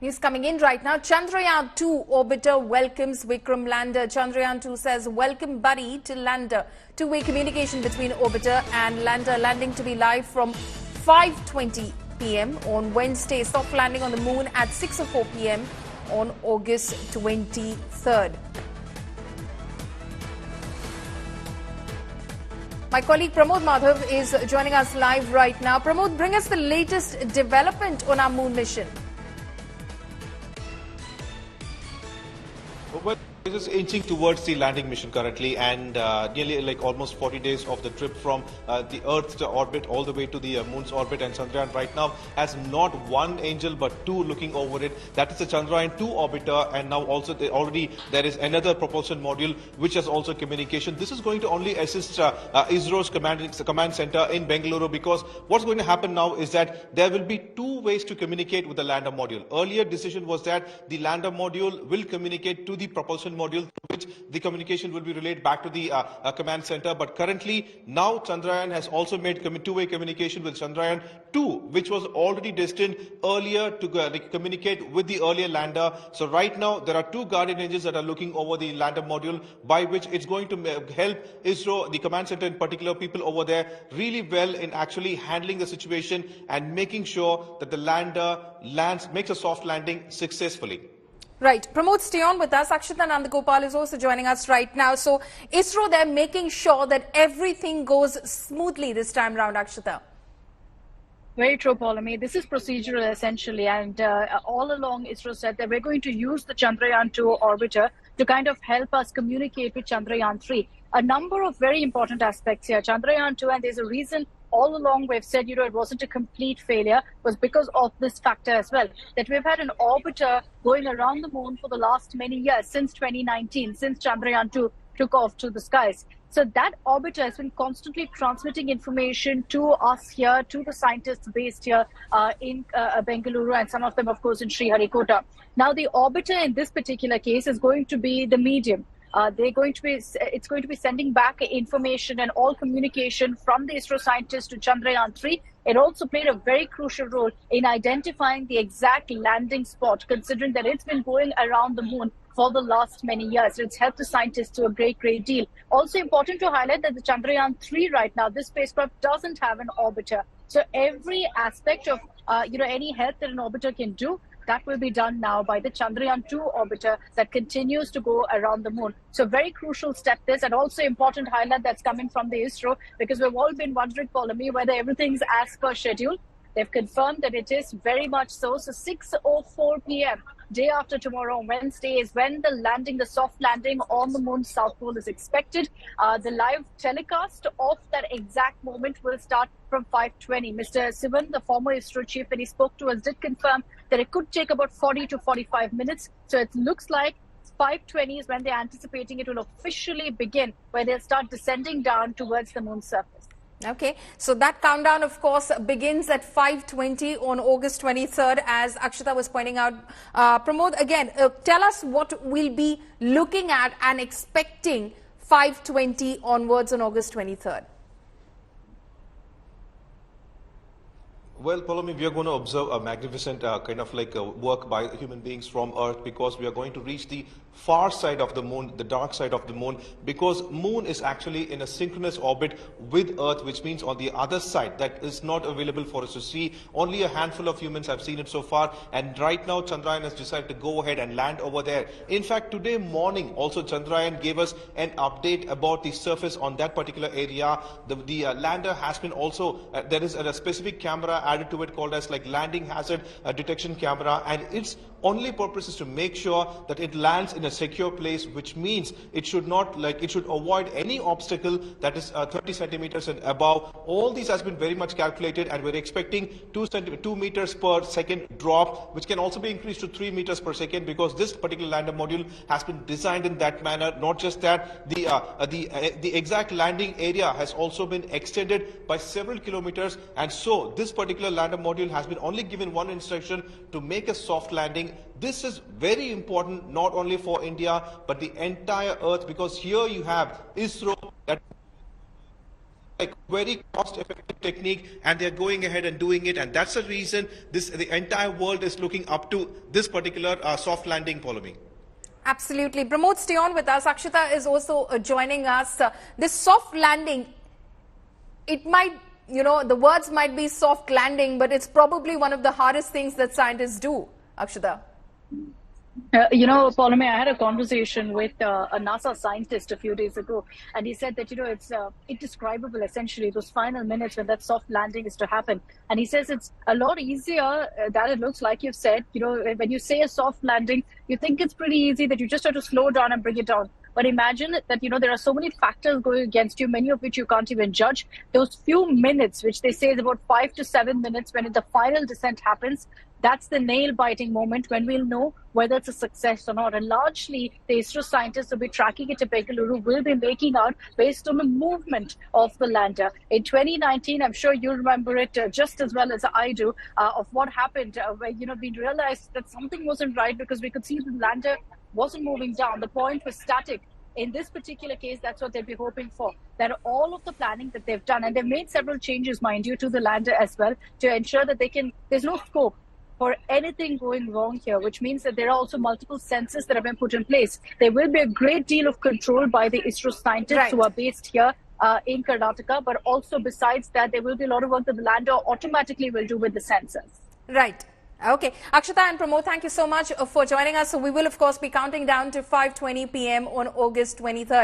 News coming in right now. Chandrayaan-3 orbiter welcomes Vikram lander. Chandrayaan-3 says, welcome buddy to lander. Two-way communication between orbiter and lander, landing to be live from 5:20 p.m. on Wednesday. Soft landing on the moon at 6:04 p.m. on August 23rd. My colleague Pramod Madhav is joining us live right now. Pramod, bring us the latest development on our moon mission. Well, it is inching towards the landing mission currently, and nearly like almost 40 days of the trip from the Earth's orbit all the way to the moon's orbit. And Chandrayaan right now has not one angel but two looking over it. That is the Chandrayaan-2 orbiter, and now also there is another propulsion module which has also communication. This is going to only assist ISRO's command center in Bengaluru, because what's going to happen now is that there will be two ways to communicate with the lander module. Earlier decision was that the lander module will communicate to the propulsion module, through which the communication will be relayed back to the command center. But currently, now Chandrayaan has also made two-way communication with Chandrayaan-2, which was already destined earlier to communicate with the earlier lander. So right now, there are two guardian angels that are looking over the lander module, by which it's going to help ISRO, the command center in particular, people over there, really well in actually handling the situation and making sure that the lander makes a soft landing successfully. Right. Pramod, stay on with us. Akshita Nandagopal is also joining us right now. So, ISRO, they're making sure that everything goes smoothly this time round, Akshita. Very true, Paulami. This is procedural essentially, and all along ISRO said that we're going to use the Chandrayaan-2 orbiter to kind of help us communicate with Chandrayaan-3. A number of very important aspects here. Chandrayaan-2, and there's a reason all along we've said, it wasn't a complete failure, was because of this factor as well, that we've had an orbiter going around the moon for the last many years, since 2019, since Chandrayaan-2 took off to the skies. So that orbiter has been constantly transmitting information to us here, to the scientists based here in Bengaluru, and some of them, of course, in Sriharikota. Now, the orbiter in this particular case is going to be the medium. It's going to be sending back information and all communication from the ISRO scientists to Chandrayaan-3. It also played a very crucial role in identifying the exact landing spot, considering that it's been going around the moon for the last many years. It's helped the scientists to a great deal. Also important to highlight that the Chandrayaan-3 right now, this spacecraft doesn't have an orbiter. So every aspect of any help that an orbiter can do, that will be done now by the Chandrayaan-2 orbiter that continues to go around the moon. So very crucial step this, and also important highlight that's coming from the ISRO, because we've all been wondering, Paulami, whether everything's as per schedule. They've confirmed that it is very much so. So 6:04 p.m. day after tomorrow, Wednesday, is when the soft landing on the moon's south pole is expected. The live telecast of that exact moment will start from 5:20. Mr. Sivan, the former ISRO chief, when he spoke to us, did confirm that it could take about 40 to 45 minutes. So it looks like 5:20 is when they're anticipating it will officially begin, where they'll start descending down towards the moon's surface. Okay, so that countdown, of course, begins at 5:20 on August 23rd, as Akshita was pointing out. Pramod, again, tell us what we'll be looking at and expecting 5:20 onwards on August 23rd. Well, Paulami, we are going to observe a magnificent work by human beings from Earth, because we are going to reach the far side of the moon, the dark side of the moon, because moon is actually in a synchronous orbit with Earth, which means on the other side that is not available for us to see. Only a handful of humans have seen it so far, and right now Chandrayaan has decided to go ahead and land over there. In fact, today morning also Chandrayaan gave us an update about the surface on that particular area. The lander has been also, there is a specific camera added to it called as landing hazard detection camera, and its only purpose is to make sure that it lands in a secure place, which means it should avoid any obstacle that is 30 centimeters and above. All these has been very much calculated, and we're expecting 2 meters per second drop, which can also be increased to 3 meters per second, because this particular lander module has been designed in that manner. Not just that, the exact landing area has also been extended by several kilometers, and so this particular lander module has been only given one instruction: to make a soft landing. This is very important not only for India but the entire Earth, because here you have ISRO that like very cost-effective technique, and they're going ahead and doing it, and that's the reason the entire world is looking up to this particular soft landing, Paulomi. Absolutely. Pramod, stay on with us. Akshita is also joining us. This soft landing, it might, the words might be soft landing, but it's probably one of the hardest things that scientists do, Akshita. Paulomi, I had a conversation with a NASA scientist a few days ago, and he said that, it's indescribable, essentially, those final minutes when that soft landing is to happen. And he says it's a lot easier than it looks, like you've said. When you say a soft landing, you think it's pretty easy, that you just have to slow down and bring it down. But imagine that, there are so many factors going against you, many of which you can't even judge. Those few minutes, which they say is about 5 to 7 minutes when the final descent happens, that's the nail-biting moment when we'll know whether it's a success or not. And largely, the ISRO scientists will be tracking it to Bengaluru, will be making out based on the movement of the lander. In 2019, I'm sure you remember it just as well as I do, of what happened when, we realized that something wasn't right because we could see the lander wasn't moving down. The point was static. In this particular case, that's what they'd be hoping for, that all of the planning that they've done, and they've made several changes, mind you, to the lander as well, to ensure that there's no scope for anything going wrong here, which means that there are also multiple sensors that have been put in place. There will be a great deal of control by the ISRO scientists who are based here in Karnataka, but also besides that, there will be a lot of work that the lander automatically will do with the sensors. Right. Okay. Akshita and Pramod, thank you so much for joining us. So we will, of course, be counting down to 5:20 p.m. on August 23rd.